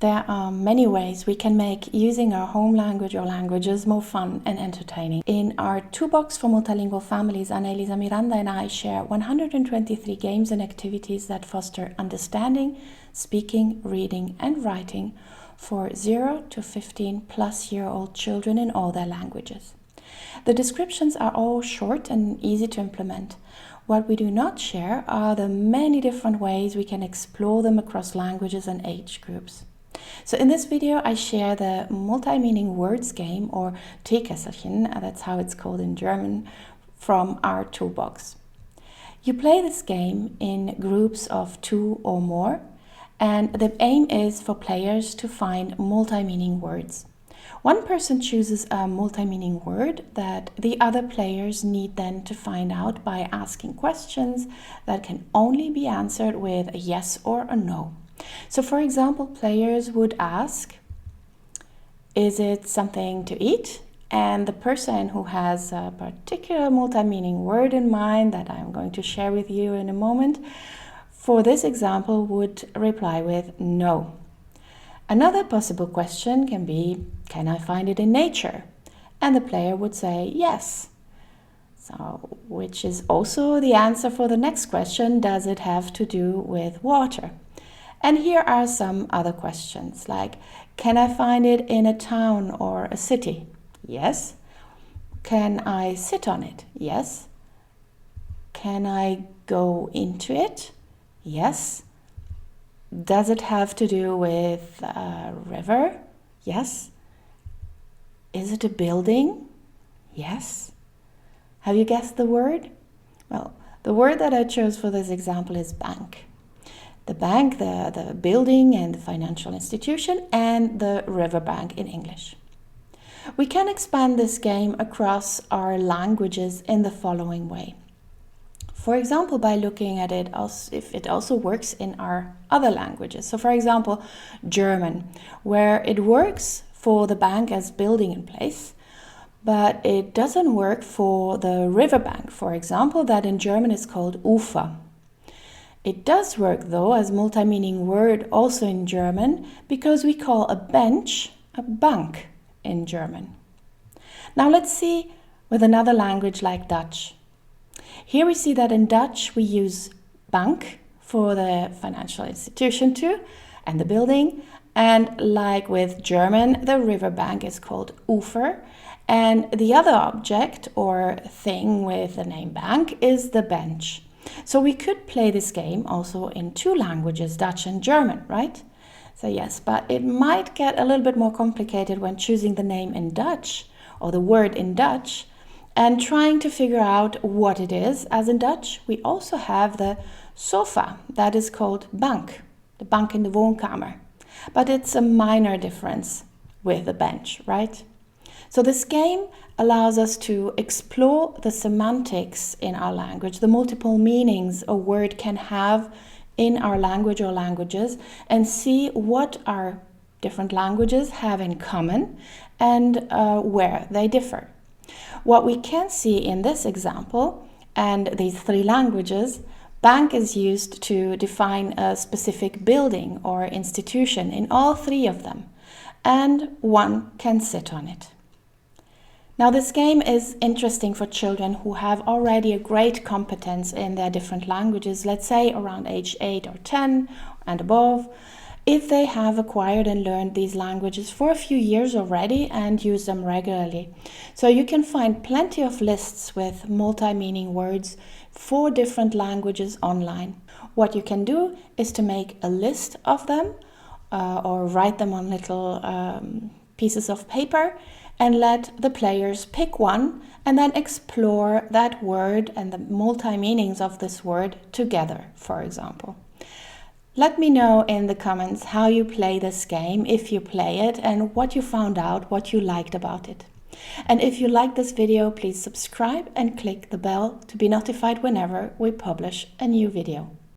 There are many ways we can make using our home language or languages more fun and entertaining. In our Toolbox for Multilingual Families, Elisa Miranda and I share 123 games and activities that foster understanding, speaking, reading and writing for 0 to 15-plus-year-old children in all their languages. The descriptions are all short and easy to implement. What we do not share are the many different ways we can explore them across languages and age groups. So in this video, I share the multi-meaning words game, or Teekesselchen, that's how it's called in German, from our Toolbox. You play this game in groups of 2 or more, and the aim is for players to find multi-meaning words. One person chooses a multi-meaning word that the other players need then to find out by asking questions that can only be answered with a yes or a no. So for example, players would ask, is it something to eat? And the person who has a particular multi-meaning word in mind that I'm going to share with you in a moment, for this example would reply with no. Another possible question can be, can I find it in nature? And the player would say yes. So, which is also the answer for the next question, does it have to do with water? And here are some other questions, like, can I find it in a town or a city? Yes. Can I sit on it? Yes. Can I go into it? Yes. Does it have to do with a river? Yes. Is it a building? Yes. Have you guessed the word? Well, the word that I chose for this example is bank. The bank, the building and the financial institution, and the riverbank in English. We can expand this game across our languages in the following way. For example, by looking at it if it also works in our other languages. So for example, German, where it works for the bank as building in place, but it doesn't work for the riverbank, for example, that in German is called Ufer. It does work though as multi-meaning word also in German, because we call a bench a Bank in German. Now let's see with another language like Dutch. Here we see that in Dutch we use bank for the financial institution too, and the building, and like with German, the riverbank is called Ufer, and the other object or thing with the name bank is the bench. So we could play this game also in 2 languages, Dutch and German, right? So yes, but it might get a little bit more complicated when choosing the name in Dutch or the word in Dutch and trying to figure out what it is, as in Dutch we also have the sofa that is called bank, the bank in the woonkamer. But it's a minor difference with the bench, right? So this game allows us to explore the semantics in our language, the multiple meanings a word can have in our language or languages, and see what our different languages have in common and where they differ. What we can see in this example, and these 3 languages, bank is used to define a specific building or institution in all 3 of them, and one can sit on it. Now this game is interesting for children who have already a great competence in their different languages, let's say around age 8 or 10 and above, if they have acquired and learned these languages for a few years already and use them regularly. So you can find plenty of lists with multi-meaning words for different languages online. What you can do is to make a list of them or write them on little pieces of paper and let the players pick one and then explore that word and the multi-meanings of this word together, for example. Let me know in the comments how you play this game, if you play it, and what you found out, what you liked about it. And if you like this video, please subscribe and click the bell to be notified whenever we publish a new video.